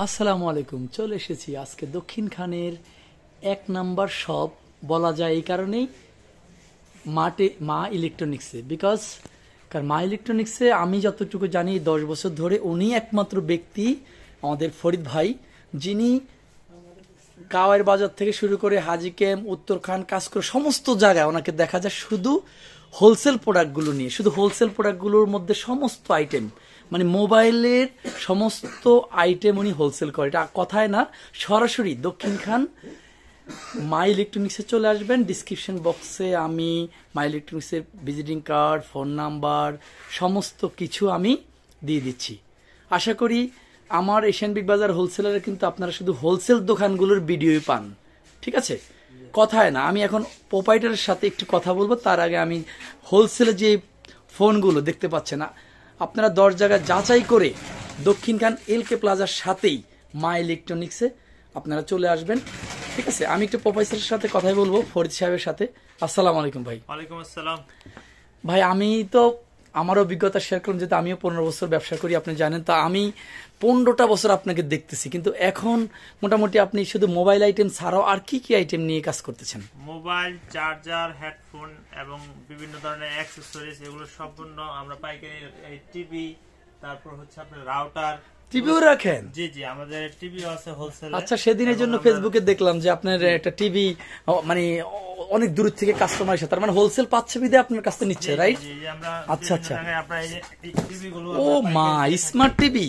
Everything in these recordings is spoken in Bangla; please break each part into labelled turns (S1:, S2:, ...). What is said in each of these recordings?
S1: আসসালামু আলাইকুম। চলে এসেছি আজকে দক্ষিণ খানের এক নাম্বার শপ বলা যায় এই কারণেই মা ইলেকট্রনিক্সে। কারণ মা ইলেকট্রনিক্সে আমি যতটুকু জানি 10 বছর ধরে উনি একমাত্র ব্যক্তি আমাদের ফরিদ ভাই, যিনি কাওয়ার বাজার থেকে শুরু করে হাজি ক্যাম্প, উত্তরখান, কাজ করে সমস্ত জায়গায় ওনাকে দেখা যায় শুধু হোলসেল প্রোডাক্টগুলো নিয়ে, শুধু হোলসেল প্রোডাক্টগুলোর মধ্যে সমস্ত আইটেম, মানে মোবাইলের সমস্ত আইটেম উনি হোলসেল করে। এটা কথায় না, সরাসরি দক্ষিণ খান মাই ইলেকট্রনিক্সে চলে আসবেন। ডিসক্রিপশন বক্সে আমি মাই ইলেকট্রনিক্সের ভিজিটিং কার্ড, ফোন নাম্বার সমস্ত কিছু আমি দিয়ে দিচ্ছি। আশা করি আমার এশিয়ান বিগ বাজার হোলসেলারে কিন্তু আপনারা শুধু হোলসেল দোকানগুলোর ভিডিওই পান, ঠিক আছে? কথায় না, আমি এখন প্রোপাইটারের সাথে একটু কথা বলবো। তার আগে আমি হোলসেলে যে ফোনগুলো দেখতে পাচ্ছেন না, আপনারা 10 জায়গায় যাচাই করে দক্ষিণ খান এলকে প্লাজার সাথেই মা ইলেকট্রনিক্সে আপনারা চলে আসবেন, ঠিক আছে? আমি একটু প্রোপাইটারের সাথে কথাই বলবো, ফরিদ সাহেবের সাথে। আসসালামু আলাইকুম ভাই।
S2: ওয়ালাইকুম আসসালাম
S1: ভাই, আমি তো আমার অভিজ্ঞতা শেয়ার করলাম, যেহেতু আমিও 15 বছর ব্যবসা করি, আপনি জানেন। তা আমি 15টা বছর আপনাকে দেখতেছি, কিন্তু এখন মোটামুটি আপনি শুধু মোবাইল আইটেম ছাড়াও আর কি কি আইটেম নিয়ে কাজ করতেছেন?
S2: মোবাইল, চার্জার, হেডফোন এবং বিভিন্ন ধরনের অ্যাক্সেসরিজ, এগুলো সম্পূর্ণ আমরা পাইকারি। টিভি, তারপর হচ্ছে আপনার রাউটার,
S1: টিভিও রাখেন?
S2: জি জি, আমাদের টিভিও আছে হোলসেল।
S1: আচ্ছা, সেদিনের জন্য ফেসবুকে দেখলাম যে আপনার একটা টিভি, মানে অনেক দূর থেকে কাস্টমার এসে, তার মানে হোলসেল পাচ্ছে বিদে আপনার কাছে নিচ্ছে, রাইট? আচ্ছা আচ্ছা। ও মা, স্মার্ট টিভি,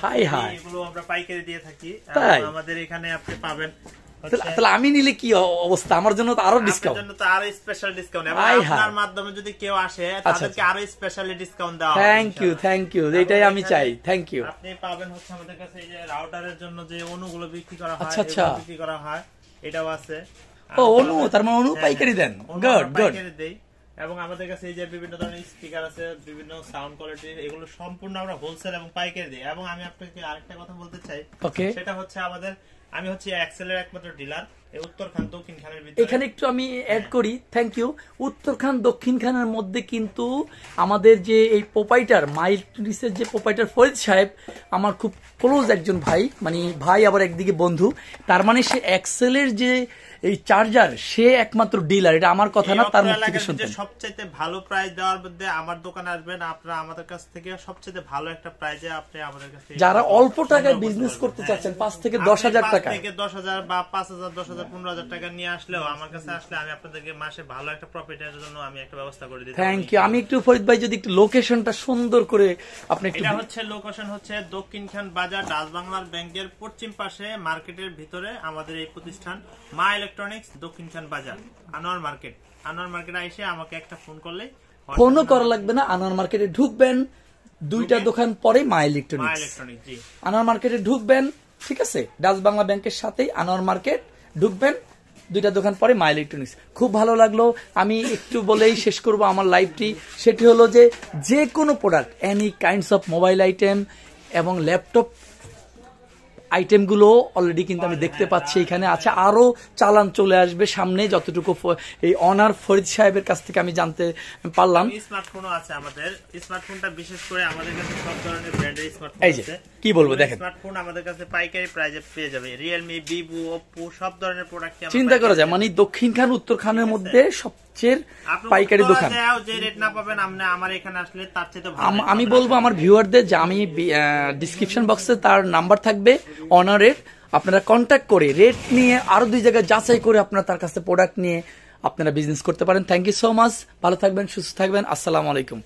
S1: হাই হাই,
S2: এগুলো আমরা পাইকারি দিয়ে থাকি।
S1: তাই
S2: আমাদের এখানে আপনি পাবেন।
S1: তাহলে আমি নিলে কি অবস্থা? আমার জন্য তো আরো ডিসকাউন্ট।
S2: আপনার জন্য তো আরো স্পেশাল ডিসকাউন্ট, এবং আপনার মাধ্যমে যদি কেউ আসে তাদেরকে আরো স্পেশালি ডিসকাউন্ট দেওয়া হবে।
S1: থ্যাংক ইউ, এটাই আমি চাই। Thank you.
S2: আপনি পাবেন হচ্ছে আমাদের কাছে এই যে রাউটারের জন্য যে অনুগুলো বিক্রি করা হয়,
S1: আচ্ছা আচ্ছা,
S2: বিক্রি করা হয়, এটাও আছে।
S1: ও অনু, তার মানে অনু পাইকারি দেন? Good good.
S2: এবং আমাদের কাছে এই যে বিভিন্ন ধরনের স্পিকার আছে, বিভিন্ন সাউন্ড কোয়ালিটি, এগুলো সম্পূর্ণ আমরা হোলসেল এবং পাইকারি দিই। এবং আমি আপনাকে আরেকটা কথা বলতে চাই, সেটা হচ্ছে আমি হচ্ছে এক্সেলের একমাত্র ডিলার উত্তরখান দক্ষিণ খানের ভিতরে।
S1: এখানে একটু আমি অ্যাড করি, থ্যাংক ইউ। উত্তরখান দক্ষিণ খানের মধ্যে কিন্তু আমাদের যে এই প্রোপাইটার মাই ইলেকট্রনিক্সের যে প্রোপাইটার ফরিদ সাহেব আমার খুব ক্লোজ একজন ভাই, মানে ভাই আবার একদিকে বন্ধু। তার মানে সে এক্সেলের যে এই চার্জার, সে একমাত্র ডিলার। এটা আমার কথা না, তার মুখ থেকে শুনতেন।
S2: সবচেয়ে ভালো প্রাইস দেওয়ার মধ্যে আমার দোকানে আসবেন আপনারা, আমাদের কাছ থেকে সবচেয়ে ভালো একটা প্রাইজে আপনি আমাদের কাছে,
S1: যারা অল্প টাকায় বিজনেস করতে চাচ্ছেন, 5 থেকে 10,000 টাকা,
S2: 5 থেকে 10,000 বা 5,000, 10,000, 15,000 টাকা নিয়ে আসলেও আমার কাছে আসলে আমি আপনাদেরকে মাসে ভালো একটা প্রফিটের জন্য আমি একটা ব্যবস্থা করে দিতে।
S1: Thank you. আমি একটু ফরিদ ভাই যদি একটু লোকেশনটা সুন্দর করে আপনি একটু।
S2: এটা হচ্ছে লোকেশন হচ্ছে দক্ষিণ খান বাজার, ডাচ বাংলার ব্যাংকের পশ্চিম পাশে মার্কেটের ভিতরে আমাদের এই প্রতিষ্ঠান মা ইলেকট্রনিক্স, দক্ষিণ খান বাজার, আনোয়ার মার্কেট। আনোয়ার মার্কেটে এসে আমাকে একটা ফোন করলে,
S1: ফোনও করা লাগবে না, আনোয়ার মার্কেটে ঢুকবেন, 2টা দোকান পরে মা ইলেকট্রনিক্স। আনোয়ার মার্কেটে ঢুকবেন, ঠিক আছে? ডাচ বাংলা ব্যাংকের সাথেই আনোয়ার মার্কেট, ঢুকবেন, 2টা দোকান পরে মা ইলেকট্রনিক্স। খুব ভালো লাগলো। আমি একটু বলেই শেষ করব আমার লাইভটি। সেটি হলো যে কোনো product, any kinds of mobile item এবং ল্যাপটপ আইটেমগুলো অলরেডি কিন্তু আমি দেখতে পাচ্ছি এখানে আছে। আরো চালান চলে আসবে সামনে, যতটুকু এই অনার ফরিদ সাহেবের কাছ থেকে আমি জানতে পারলাম।
S2: স্মার্টফোনও আছে আমাদের। স্মার্টফোনটা বিশেষ করে আমাদের কাছে সব ধরনের ব্র্যান্ডের স্মার্টফোন
S1: আছে। কি বলবো, দেখেন
S2: স্মার্টফোন আমাদের কাছে পাইকারি প্রাইসে পেয়ে যাবে। রিয়েলমি, ভিভো, ওপ্পো সব ধরনের প্রোডাক্ট
S1: চিন্তা করা যায়, মানে দক্ষিণ খান উত্তর খানের মধ্যে সবচেয়ে পাইকারি দোকান।
S2: যে রেট না পাবেন আপনি আমার এখানে আসলে তার চেয়ে ভালো।
S1: আমি বলবো আমার ভিউয়ারদের যে আমি ডিসক্রিপশন বক্সে তার নাম্বার থাকবে অনারের, আপনারা কন্ট্যাক্ট করে রেট নিয়ে আরো 2 জায়গায় যাচাই করে আপনারা তার কাছে প্রোডাক্ট নিয়ে আপনারা বিজনেস করতে পারেন। Thank you so much. ভালো থাকবেন, সুস্থ থাকবেন। আসসালামু আলাইকুম।